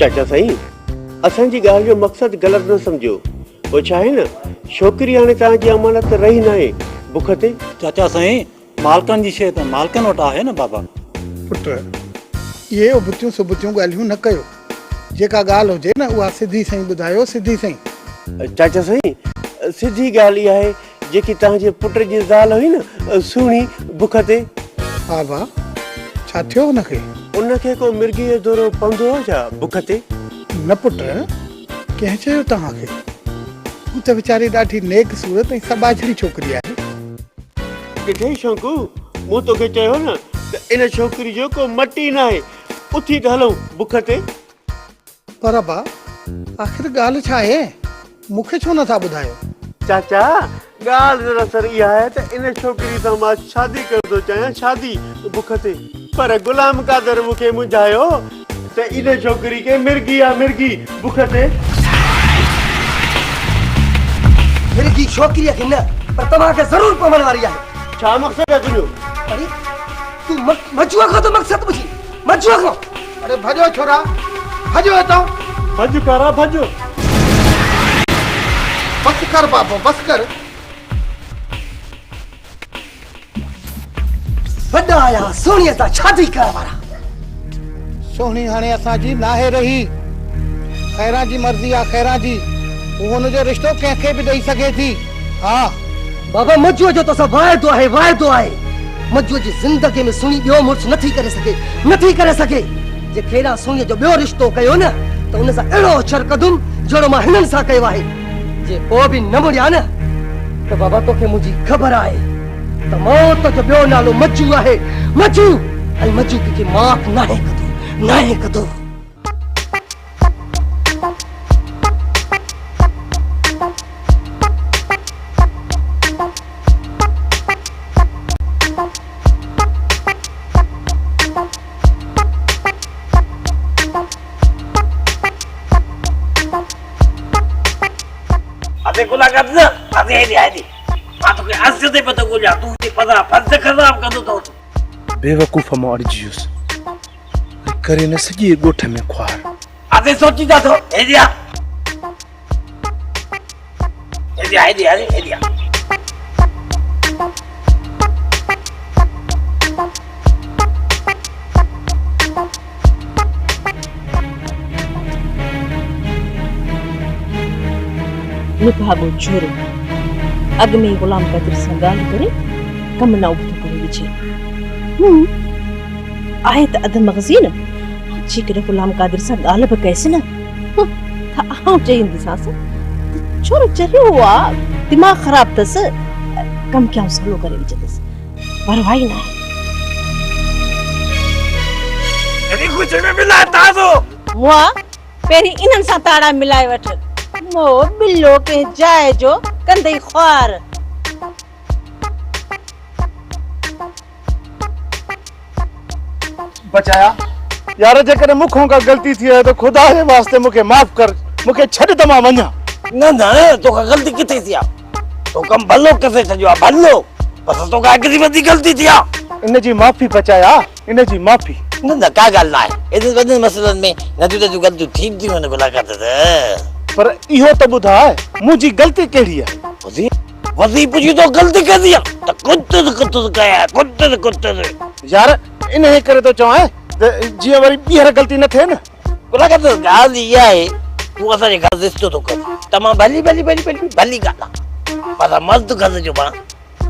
चाचा साईं, असांजी ॻाल्हि जो मक़सदु ग़लति न सम्झो। वो छा आहे न, छोकिरी हाणे तव्हांजी अमानत रही न आहे बुख ते। चाचा साईं, मालकनि जी शइ त मालकनि वटि आहे न बाबा। पुट, इहे उबतियूं सुबतियूं ॻाल्हियूं न कयो। जेका ॻाल्हि हुजे न उहा सिधी साईं ॿुधायो, सिधी साईं। चाचा साईं, सिधी ॻाल्हि इहा आहे जेकी तव्हांजे पुट जी ज़ाल हुई न सुहिणी बुख ते। हा भाउ, छा थियो हुनखे? उनखे को मिर्गी जो दौरो पवंदो हो छा बुख ते? न पुट, कंहिं चयो तव्हांखे? हू त वीचारी ॾाढी नेक सूरत ऐं सबाझड़ी छोकिरी आहे। किथे शौंकू, मूं तोखे चयो न त इन छोकिरी जो को मटी न आहे। उथी त हलूं बुख ते। पर भाउ, आख़िर ॻाल्हि छा आहे? मूंखे छो नथा ॿुधायो? चाचा, ॻाल्हि दरअसल इहा आहे त इन छोकिरी सां मां शादी करणु थो चाहियां, शादी बुख ते। पर गुलाम कादर मूंखे मुंझायो त इन छोकिरी खे मिर्गी आहे, मिर्गी बुख ते। मिर्गी छोकिरीअ खे न, पर तव्हांखे ज़रूर पवण वारी आहे। छा मक़सदु आहे तुंहिंजो? अरे तूं मजुआ खां तो मक़सदु पुछी, मजुआ खां। अरे भॼो छोरा, भॼो हितां। भॼ कारा भॼ। बस कर बाबो, बस कर। वॾा आया सोणीअ सां शादी करण वारा। सोहणी हाणे असांजी नाहे रही। खैरा जी मर्ज़ी आहे, खैरा जी। हू हुनजो रिश्तो कंहिंखे बि ॾेई सघे थी। हा बाबा, मजुआ जो तोसां वाइदो आहे, वाइदो आहे। मजुआ जी ज़िंदगी में सुणी ॿियो मुड़ुसु नथी करे सघे, नथी करे सघे। जे खेरा सोणीअ जो ॿियो रिश्तो कयो न त उन सां अहिड़ो अछर कंदुमि जहिड़ो मां हिननि सां कयो आहे। जे पोइ बि न मुड़िया न त बाबा तोखे मुंहिंजी ख़बर आहे त मौत जो ॿियो नालो मजू आहे, मजू। ऐं मजू कंहिंखे माफ़ नाहे कंदो, नाहे कंदो। अरे गुला कर ना, अरे आदि मां तो के आज से पता गोलिया तू ते पता फस खराब कर दो तो बेवकूफ मां अड़जियुस करे न सॼे ॻोठ में ख्वार। अरे सोची जा तो एरिया एरिया एरिया एरिया निभागो छोरो अग में गुलाम कादिर सां ॻाल्हि करे कम न उबतो करे विझे। आहे त अध मग़ज़ी न, जेकॾहिं गुलाम कादिर सां ॻाल्हि बि कयसि न त आउं चईंदीसांसि छोरो चरियो आहे, दिमाग़ ख़राब अथसि, कम कयां सवलो करे विझंदसि। परवाह न आहे। अरे कुछ में मिला ताज़ो मुआ पहिरीं इन्हनि सां ताड़ा मिलाए वठ। मो बिल्लो के जाए जो कंदई ख्वार। बचाया यार, जेकॾहिं मूंखां का ग़लती थी आहे त खुदा जे वास्ते मूंखे माफ़ कर, मूंखे छॾ त मां वञा। न न तो का गलती किथे थी आ? तो कम भलो कैसे छजो आ भलो, बस तो का किसी बदी गलती थी आ। इन जी माफ़ी बचाया, इन जी माफ़ी। न न का गल ना है, एदे वदे मसलन में नजू तजू गलती ठीक थी वने गुला करते थे। पर इहो त ॿुधाए मुंहिंजी ग़लती कहिड़ी आहे? वज़ी वज़ी पुछी तो गलती कर दिया त कुत्ते कया कुत्ते यार इन करे तो चवां त जीअं वरी ॿीहर ग़लती न थिए न। गुला करते गाल इहा आहे तू असा जे घर रिश्तो तो कर तमा भली भली भली भली भली गाल पर मस्त कर जो बा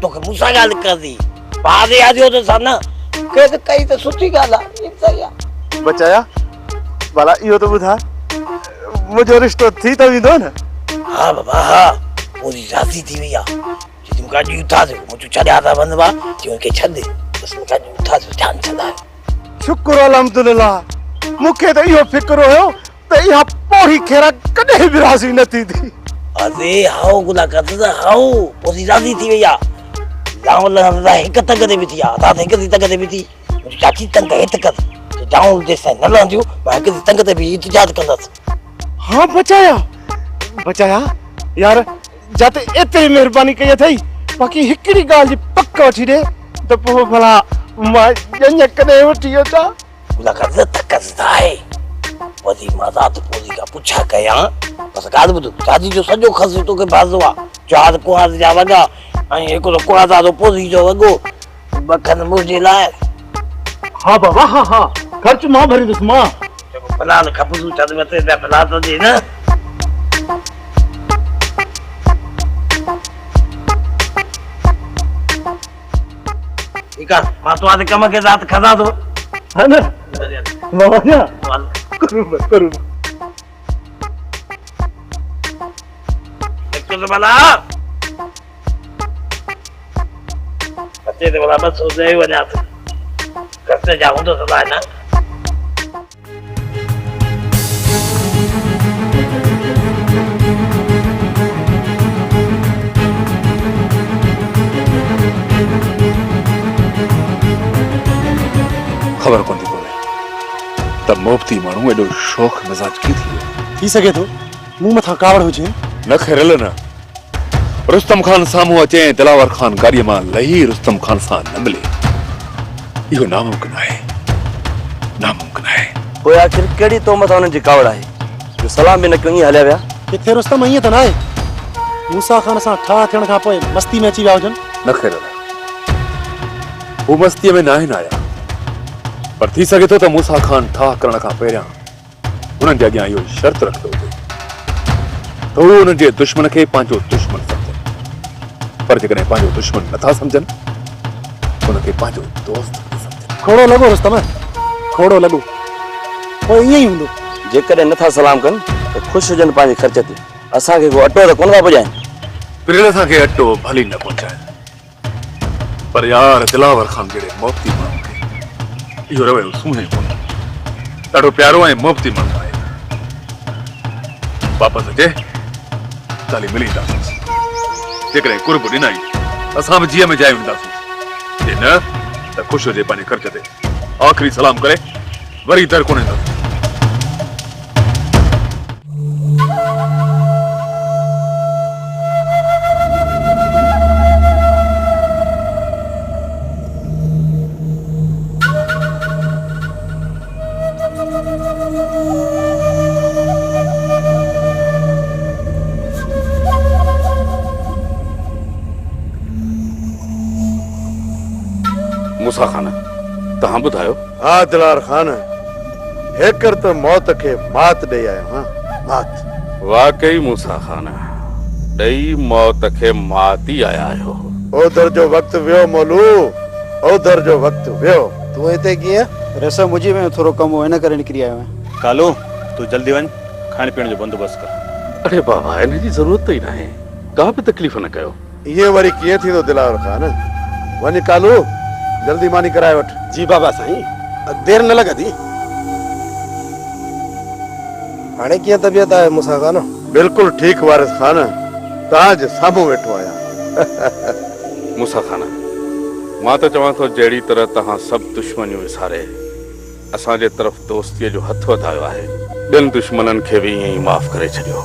तो के मूसा गाल कर दी बादे आ जो तो साना के त कई त सुठी गाल आ सही आ। बचाया भला इहो त ॿुधाए मुंहिंजो रिश्तो थी त वेंदो न? हाँ बाबा हाँ, पूरी राज़ी थी वई आहे। जे मूंखां ॾी उठा दे मुंहिंजो छॾिया था वञबा कि उनखे छॾ बसि मूंखां ॾी उठा दे ध्यानु छॾायो। शुक्र अल्हम्दुलिल्लाह, मूंखे त इहो फिक्र हुयो त इहा पोड़ी खेरा कॾहिं बि राज़ी न थींदी। अरे हाओ गुला करते त हाओ पूरी राज़ी थी वई आहे। लाओ ला हिकु तक ते बि थी आहे, अदा हिकु तक ते बि थी। मुंहिंजी चाची तंग हित कर जाऊं जेसि न लहंदियूं मां हिकु तंग ते बि इंतज़ार कंदसि। हाँ बचाया बचाया यार, जाते एतिरी महिरबानी कई अथई, बाक़ी हिकिड़ी ॻाल्हि जी पक वठी ॾे त पोइ भला मां ॼञ कॾहिं वठी अचां। गुला करते थकसि आहे वधी माता तो पोजी का पुछा कया बस गाद बुध शादी जो सजो खस तो के बाजवा चार कुआर जा वगा आई एको तो कुआर तो पोजी जो वगो बखन मुझे लाए हाँ बाबा हाँ हाँ खर्च मां भरी दस मां जब प्लान खपसु चद में ते प्लान तो दे ना इका मां तो आज कम के साथ खदा दो है ना बाबा जा करू एक तो बला बच्चे तो बला बस हो जाए वजह से करते जाऊं तो सदा है ना खबर कोन थी कोने तब मोबती माण्हू एॾो शौक़ मिजाज की थी सके तो मुंह मथा कावड़ हुजे न खैरल न रुस्तम खान साम्हूं अचे दिलावर खान गाड़ीअ मां लही रुस्तम खान सां न मिले इहो नामुमकिन आहे पोइ आखिर कहिड़ी तोहमत हुननि जी कावड़ आहे जो सलाम बि न कयो ईअं हलिया विया किथे रुस्तम ईअं त न आहे मूसा खान सां ठा थियण खां पोइ मस्ती में अची विया हुजनि न खैरल हू मस्तीअ में न आहिनि आया पर थी सघे थो त मूसा खान ठाह करण खां पहिरियां हुननि जे अॻियां इहो शर्त रखंदो हुजे त हू हुननि जे दुश्मन खे पंहिंजो दुश्मन सम्झनि पर जेकॾहिं पंहिंजो दुश्मन नथा सम्झनि हुनखे पंहिंजो दोस्त सम्झनि खोड़ो लॻो रुस्तम खोड़ो लॻो पोइ ईअं ई हूंदो जेकॾहिं नथा सलाम कनि त ख़ुशि हुजनि पंहिंजे ख़र्च ते असांखे को अटो त कोन था पुॼाइनि पिरल असांखे अटो भली न पहुचाए पर यार दिलावर खान जहिड़े मोबती माण्हू खे इहो रवैयो सुहिणे कोन्हे ॾाढो प्यारो ऐं मोबती माण्हू आहे वापसि अचे ताली मिली ईंदासीं जेकॾहिं कुर्ब ॾिनाई असां बि जीअं में जाइ वेंदासीं जे न त ख़ुशि हुजे पंहिंजे ख़र्च ते आख़िरी सलाम करे वरी दर कोन ईंदासीं मूसा खान तव्हां ॿुधायो हा दिलार खान हेकर तो मौत के मात ॾेई आयो हाँ मात वाकई मूसा खान ॾेई मौत खे मात ई आया आहियो ओधर जो वक्त वियो मोलू ओधर जो वक्त वियो तूं हिते कीअं रस मुंहिंजी में थोरो कमु हो हिन करे निकिरी आयो आहियां कालो तू जल्दी वञ खाइण पीअण जो बंदोबस्त कर अरे बाबा हिन जी ज़रूरत ई नाहे का बि तकलीफ़ न कयो ये वरी कीअं थींदो दिलावर खान वञ कालू जल्दी मानी कराए वठ जी बाबा साईं देर न लॻंदी हाणे कीअं तबियत आहे मूसा खान बिल्कुल ठीक वारिस खान तव्हांजे साम्हूं वेठो आहियां मूसा खान मां त चवां थो जहिड़ी तरह तव्हां सभु दुश्मनियूं विसारे असांजे तरफ़ दोस्तीअ जो हथ वधायो आहे ॿियनि दुश्मननि खे बि ईअं ई माफ़ करे छॾियो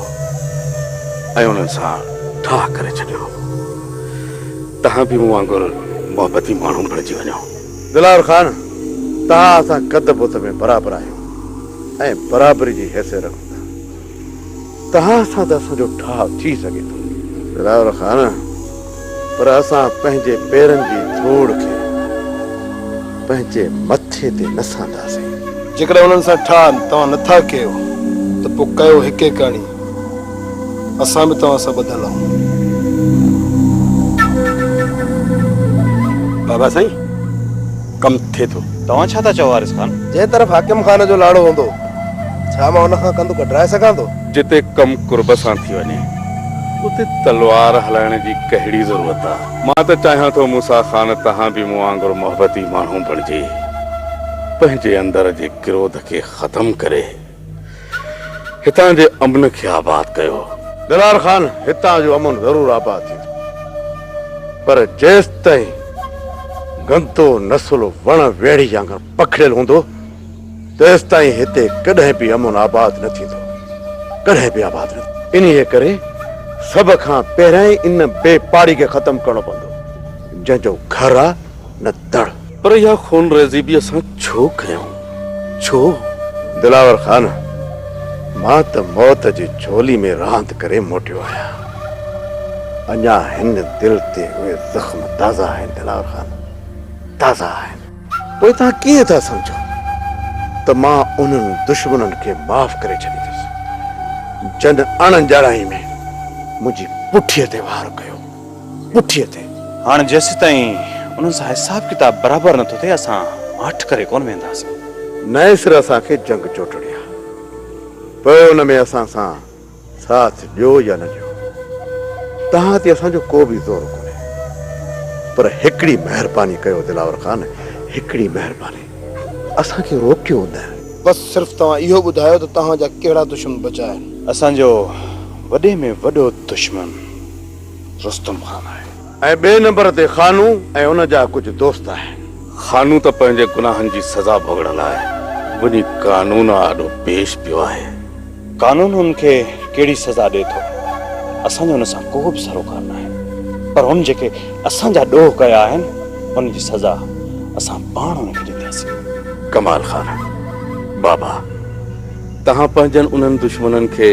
ऐं उन्हनि सां ठाह करे छॾियो तव्हां बि मूं वांगुरु मोहबती माण्हू बणिजी वञो दिलावर खान तव्हां असां कद बुत में बराबरि आहियूं ऐं बराबरी जी हैसियत रखूं था तव्हां सां त असांजो ठाह थी सघे थो दिलावर खान पर असां पंहिंजे पेरनि जी धूड़ खे पंहिंजे मथे ते न सांदासीं जेकॾहिं हुननि सां ठाह तव्हां नथा कयो त पोइ कयो हिके कहाणी असां बि तव्हां सां ॿधल आहियूं बाबा साईं कम थिए थो तव्हां छा था चओ वारिस खान जंहिं तरफ़ हाकिम खान जो लाड़ो हूंदो छा मां हुन खां कंधु कढाए सघां थो जिते कम कुर्ब सां थी वञे उते तलवार हलाइण जी कहिड़ी ज़रूरत आहे मां त चाहियां थो मूसा खान तव्हां बि मूं वांगुरु मोहबती माण्हू बणिजे पंहिंजे अंदर जे क्रोध खे ख़तम करे हितां जे अमन खे आबाद कयो दिलार खान हितां जो अमन ज़रूर आबाद थींदो पर जेसि ताईं गंदो नसुलो वण वेड़ी वांगुरु पखड़ियल हूंदो तेसि ताईं हिते कॾहिं बि अमन आबाद न थींदो कॾहिं बि आबाद न इन्हीअ करे सभ खां पहिरियां ई इन बेपाड़ी खे ख़तम करणो पवंदो जंहिंजो घर आहे न दड़ पर इहा खून रेज़ी बि असां छो कयूं छो दिलावर खान मां त मौत जी झोली में रांद करे मोटियो आहियां। अञा हिन दिल ते उहे ज़ख्म ताज़ा आहिनि दिलावर ख़ान, ताज़ा आहिनि। पोइ तव्हां कीअं था सम्झो त मां उन्हनि दुश्मननि खे माफ़ करे छॾींदुसि जन अणॼाणाई में मुंहिंजी पुठीअ ते वार कयो, पुठीअ ते। हाणे जेसि ताईं उन्हनि सां हिसाब किताब बराबरि नथो थिए असां हट करे कोन वेंदासीं। नए सिर असांखे जंग चोटड़ी आहे, पोइ उन में असां सां साथ ॾियो या न ॾियो तव्हां ते असांजो को बि ज़ोर कोन्हे। पर हिकिड़ी महिरबानी कयो दिलावर ख़ान, हिकिड़ी महिरबानी, असांखे रोकियो न। बस सिर्फ़ तव्हां इहो ॿुधायो त तव्हांजा कहिड़ा दुश्मन बचा आहिनि। असांजो वॾे में वॾो दुश्मन रुस्तम ख़ान आहे ऐं ॿिए नंबर ते ख़ानू ऐं उन जा कुझु दोस्त आहिनि। ख़ानू त पंहिंजे गुनाहनि जी सज़ा भोगण लाइ वञी कानून आॾो पेश पियो आहे। कानून हुन खे कहिड़ी सज़ा ॾिए थो असांजो हुन सां को बि सरोकार न आहे, पर हुन जेके असांजा ॾोह कया आहिनि हुन जी सज़ा असां पाण हुनखे ॾींदासीं। कमाल ख़ान बाबा, तव्हां पंहिंजनि उन्हनि दुश्मननि खे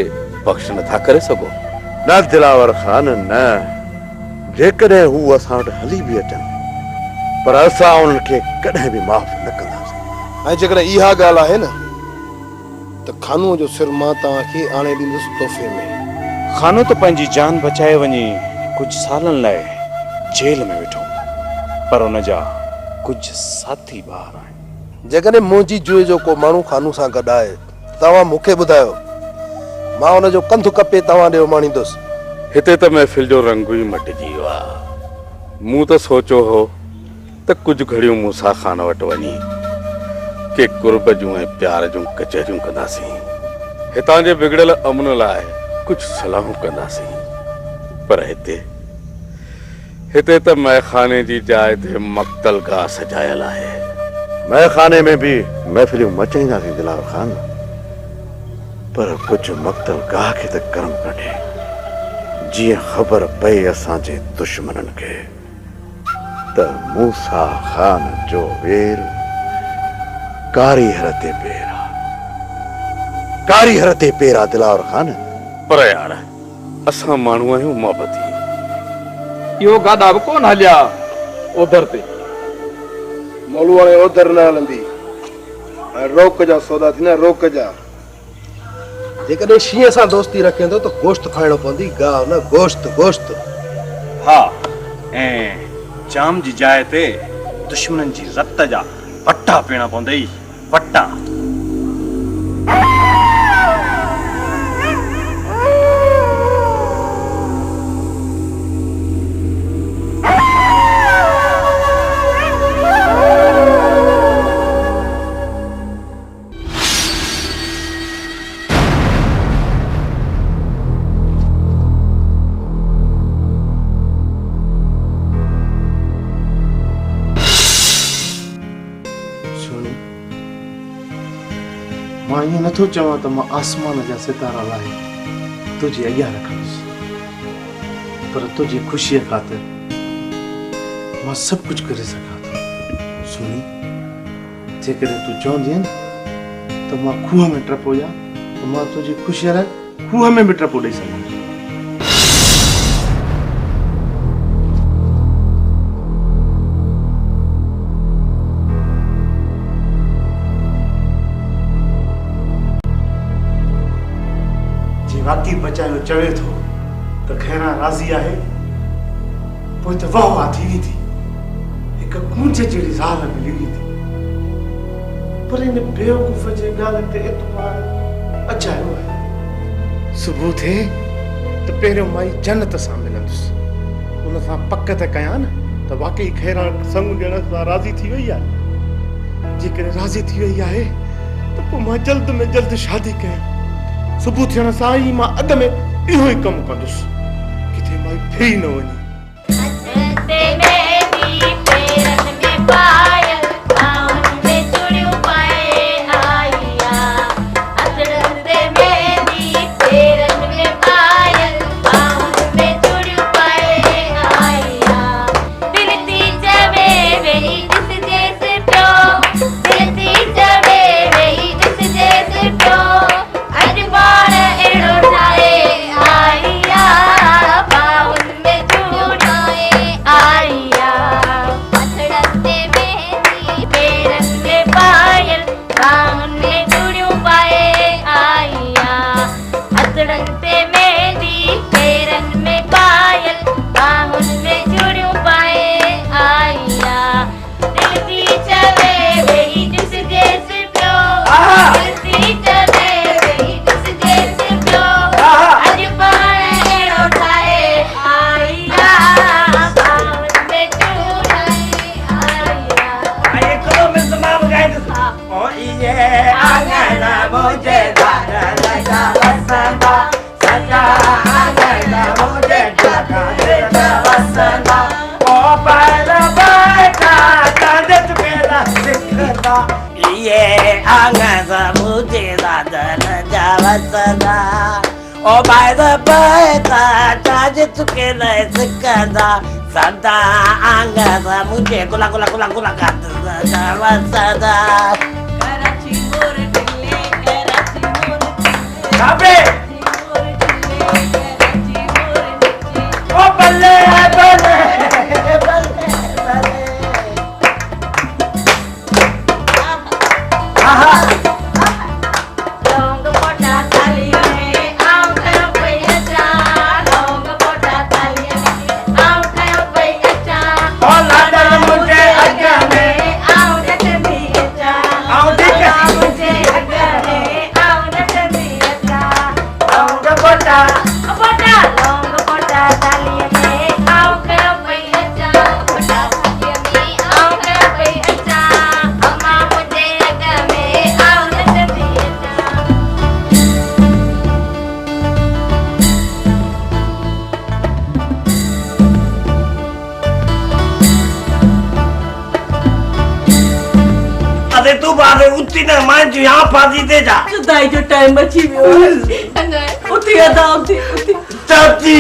बख़्श नथा करे सघो? न दिलावर ख़ान न, जेकॾहिं हू असां वटि हली बि अचनि पर असां उन्हनि खे कॾहिं बि माफ़ न कंदासीं। ऐं जेकॾहिं इहा ॻाल्हि आहे न त खानूअ जो सिर मां तव्हांखे आणे ॾींदुसि तोहफ़े में। खानो त पंहिंजी जान बचाए वञी कुझु सालनि लाइ जेल में वेठो, पर हुन जा कुझु साथी ॿार आहिनि। जेकॾहिं मुंहिंजी जुए जो को माण्हू खानू सां गॾु आहे तव्हां मूंखे ॿुधायो, मां हुनजो कंधु कपे तव्हां ॾे उमाणींदुसि। हिते त महफ़िल जो रंग ई मटिजी वियो आहे। मूं त सोचियो हो त कुझु घड़ियूं मूसा ख़ान वटि वञी के कुर्ब जूं ऐं प्यार जूं कचहरियूं कंदासीं, हितां जे बिगड़ियल अमन लाइ कुझु सलाहूं कंदासीं। पर हिते त मैखाने जी जाइ ते मक़्तल गाह सजायल आहे। मैखाने में भी महफ़िलियूं मचाईंदासीं दिलावर ख़ान, पर कुझु मक़्तल गाह खे त कर्म कढे जीअं ख़बर पए असांजे दुश्मननि खे त मूसा ख़ान जो वेर कारी हर ते पेरा, कारी हर ते पेरा दिलावर ख़ान। पर यार असां माण्हू आहियूं मोहबती, इहो गाॾा बि कोन हलिया ओधर ते। मोलू हाणे ओधर न हलंदी ऐं रोक जा सौदा थींदा, रोक जा। जेकॾहिं शींहं सां दोस्ती रखे थो त गोश्त खाइणो पवंदी, गाह न गोश्त, गोश्त। हा, ऐं जाम जी जाइ ते दुश्मननि जी रत जा वटा पीअणा पवंदई, वटा। मां ईअं नथो चवां त मां आसमान जा सितारा लाहे तुंहिंजे अॻियां रखंदुसि, पर तुंहिंजी ख़ुशीअ ख़ातिर मां सभु कुझु करे सघां थो। सुनी, जेकॾहिं तूं चवंदी न त मां खूह में टपो ॾियां त मां तुंहिंजी ख़ुशीअ लाइ खूह में बि टपो ॾेई सघां। राती बचायो चवे थो त खैरा राज़ी आहे, पोइ त वाह वाह थी वेंदी, हिकु कूंज जहिड़ी ज़ाल मिली वेंदी। पर इन बेवकूफ़ जे ॻाल्हि ते एतबार अचायो आहे। सुबुह थिए त पहिरियों माई जन्नत सां मिलंदुसि, उन सां पक त कयां न त वाकई खैरा संग ॾियण सां राज़ी थी वई आहे। जेकॾहिं राज़ी थी वई आहे त पोइ मां जल्द में जल्द शादी कयां। सुबुह थियण सां ई मां अॻ में इहो ई कमु कंदुसि, किथे माई फेरी न वञे। Bye. ये आंगन मुझे दादन जावसदा ओ बाय द पैसा चाज चुके न सकदा सदा आंगन मुझे गुला गुला गुला गुला गाता जावसदा कराची मोर दिले कराची मोर काबे ओ बल्ले बल्ले तू बारे उठी ने मान जो यहाँ फांसी दे जा दाई जो टाइम बची वियो उठी अदा उठी चाची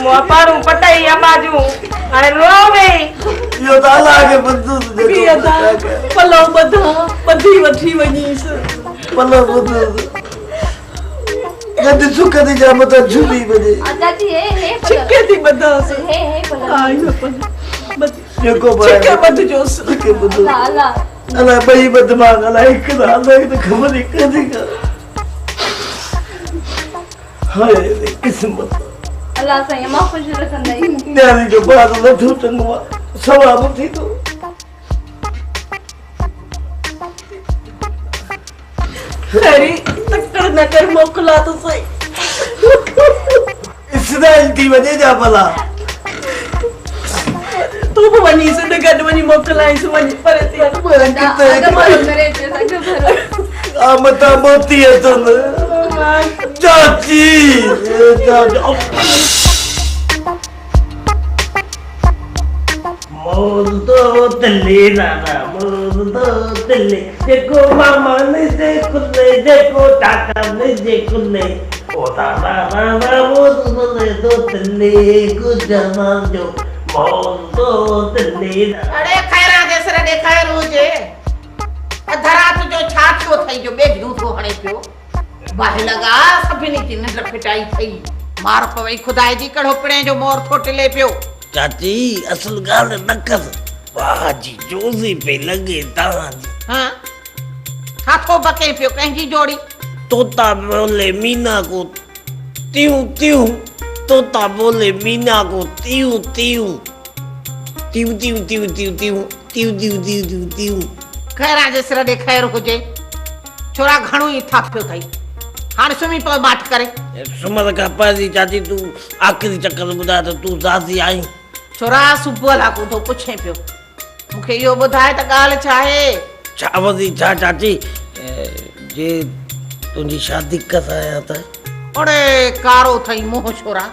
मोपारू पटाई अबाजू अरे रो गई यो दादा के बंदू भी अदा पलो बधा बधी वठी वनीस पलो बंदू गद सुख दी जा मत झूली बजे चाची हे चिक्के दी बधा से हे पलो आई अपन को चिक्के मत जोस चिक्के मत अल्लाह अल्लाह बई बदमाग अल्लाह एक ना तो खबर एक देगा हाय किस्मत अल्लाह से मां खुश रखंदई न्यारी जो बात न थू चंगवा सवाब थी तो खरी टक्कर न कर मोकला तो सही इसराइल थी वजह जा भला तू वनी से गड वनी मोकलाई से वनी पर मता मोती है तुम चाची मोर तो तले नाना मोर तो तले देखो मामा ने देखो टाका ने देखो ओ दादा नाना मोर तो तले कुछ जाना जो मोर तो तले अरे खैरा देसरे देखाय रोजे अधरा तुझो छा थियो थई जो बे झूठो हणे पियो बाहि लगा सभिनी की नंढ फिटाई थई मार पवई खुदाई जी कढ़ो पिणे जो मोर थोटले पियो चाची असल गाल न कर वाह जी जोजी पे लगे तां जी हां हाथो बके पियो कंजी जोड़ी तोता बोले मीना को त्यूं त्यूं तोता बोले मीना को त्यूं त्यूं त्यूं त्यूं त्यूं त्यूं त्यूं त्यूं त्यूं त्यूं त्यूं खैरा देसरे दे खैर होजे छोरा घणो ही थाप्यो थई हाण सुमी प बात करे सुमर का पाजी चाची तू आखिरी चक्कर बुधा तो तू जाती आई छोरा सुबह ला को तो पुछे पियो मुखे यो बुधाए त गाल छाए चावदी छा चाची जे तुझी शादी कस आया था अरे कारो थई मोह छोरा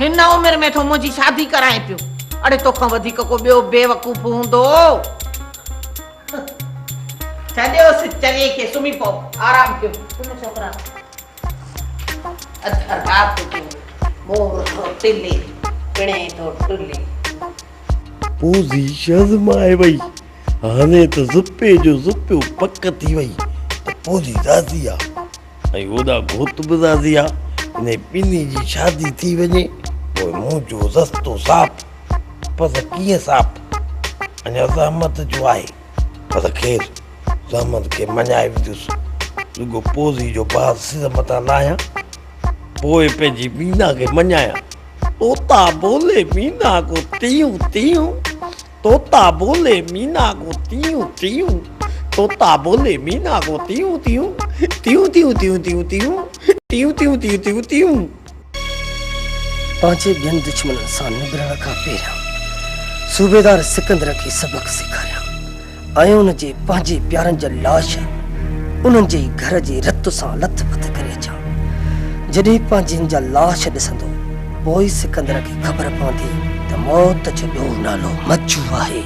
हिन उम्र में तो मुजी शादी कराए पियो अरे तोखां वधीक को बियो बेवकूफ हुंदो चलियो से चले के सुमी पो आराम कयो तुम छोकरा अधर बाप के मोर तो तिले पिणे तो टुले पूजी शर्माए वई हाने तो जुप्पे जो जुप्पो पक थी वई तो पूजी राज़िया ऐं ओदा घोट बि राज़िया ने पिनी जी शादी थी वञे पोइ मुंहुं जो रस्तो साफ़ पर कीअं साफ़ अञा ज़हमत जो आहे पर ख़ैर ज़हमत खे मञाए विधुसि रुगो पोज़ी जो बाज़ सिर मथां लाहियां पोइ पंहिंजी मीना खे मञाया तोता बोले मीना को तीयूं तीयूं तोता बोले मीना को तीयूं तीयूं तोता बोले मीना को तीयूं तीयूं तीयूं तीयूं तीयूं तीयूं तीयूं तीयूं तीयूं तीयूं तीयूं तीयूं पांचे ॿियनि दुश्मननि सां निबरण खां पहिरियां सूबेदार सिकंदर खे सबक सेखारिया ऐं उन जे पंहिंजे प्यारनि जा लाश उन्हनि जे घर जे रत सां लथ पथ करे अचां जॾहिं पंहिंजनि जा लाश ॾिसंदो पोइ सिकंदर खे ख़बर पवंदी त मौत जो ॿियो नालो मज्जू आहे,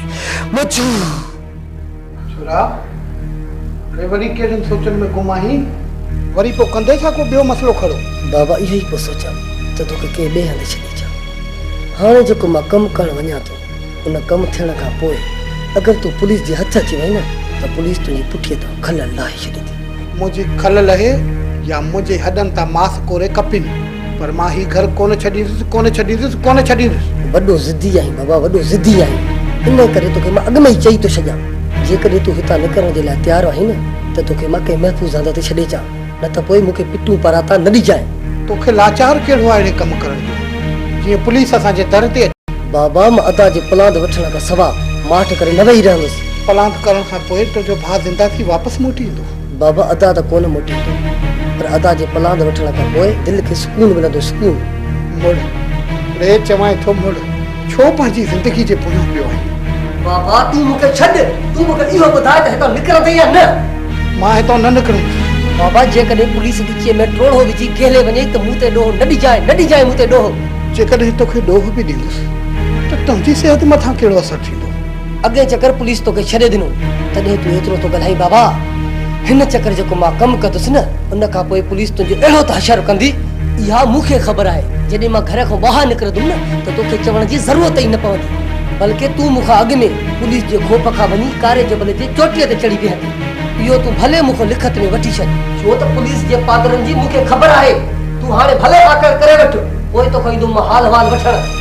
मज्जू। छोरा अरे वरी केॾनि सोचनि में घुमाही, वरी पोइ कंदे छा को ॿियो मसलो खड़ो? बाबा इहो ई पियो सोचां त तोखे के ॿिए हंधि छॾे अचां। हाणे जेको मां कमु करणु वञा थो उन कमु थियण खां पोइ अगरि तूं पुलिस जे हथ अची वई न त पुलिस तुंहिंजी पुठीअ तां खल लाहे छॾींदी। मुंहिंजी खल लहे या मुंहिंजे हॾनि तां मांस कोरे कपिनि, पर मां ही घर कोन छॾींदुसि, कोन छॾींदुसि, कोन छॾींदुसि। वॾो ज़िद्दी आहीं बाबा, वॾो ज़िद्दी आहीं। इन करे तोखे मां अॻु में ई चई थो छॾियां, जेकॾहिं तूं हितां निकिरण जे लाइ तयारु आहीं न त तोखे मां कंहिं महफ़ूज़ हंध ते छॾे अचां, न त पोइ मूंखे पिटूं पराता न ॾिजांइ। तोखे लाचार कहिड़ो आहे अहिड़े कमु करण जो, जीअं पुलिस असांजे दर ते अचे? बाबा मां अदा जे पलांद वठण खां सवाइ माठ करे न वेही रहंदुसि। पलांद करण खां पोइ तुंहिंजो भाउ ज़िंदा थी वापसि मोटी ईंदो? बाबा अदा त कोन मोटी ईंदो, पर अदा जे पलांद वठण खां पोइ दिलि खे सुकून मिलंदो, सुकून। मुड़ रे चवां थो, मुड़ छो पंहिंजी ज़िंदगी जे पुठियां पियो आहीं? बाबा तूं मूंखे छॾ, तूं मूंखे इहो ॿुधाए त हितां निकिरंदे या न? मां हितां न निकिरंदुसि। बाबा जेकॾहिं पुलिस ॻिचीअ में टोड़ो विझी घेले वञे त मूं ते ॾोह न ॾिजांइ, न ॾिजांइ मूं ते ॾोह। जेकॾहिं तोखे ॾोह बि ॾींदुसि त तुंहिंजी सिहत मथां कहिड़ो असरु थींदो? अॻे चकर पुलिस तोखे छॾे ॾिनो तॾहिं तूं एतिरो थो ॻाल्हाई बाबा। हिन चकर जेको मां कमु कंदुसि न उन खां पोइ पुलिस तुंहिंजो अहिड़ो त हशर कंदी, इहा मूंखे ख़बर आहे। जॾहिं मां घर खां ॿाहिरि निकिरंदुमि न त तोखे चवण जी ज़रूरत ई न पवंदी, बल्कि तूं मूंखां अॻु में पुलिस जे खोप खां वञी कारे जबल जे चोटीअ ते चढ़ी बीहंदी। इहो तूं भले मूंखां लिखत में वठी छॾ, छो त पुलिस जे पादरनि जी मूंखे ख़बर आहे। तूं हाणे भले आकर करे वठ, पोइ तोखां ईंदुमि मां हाल वाल वठण।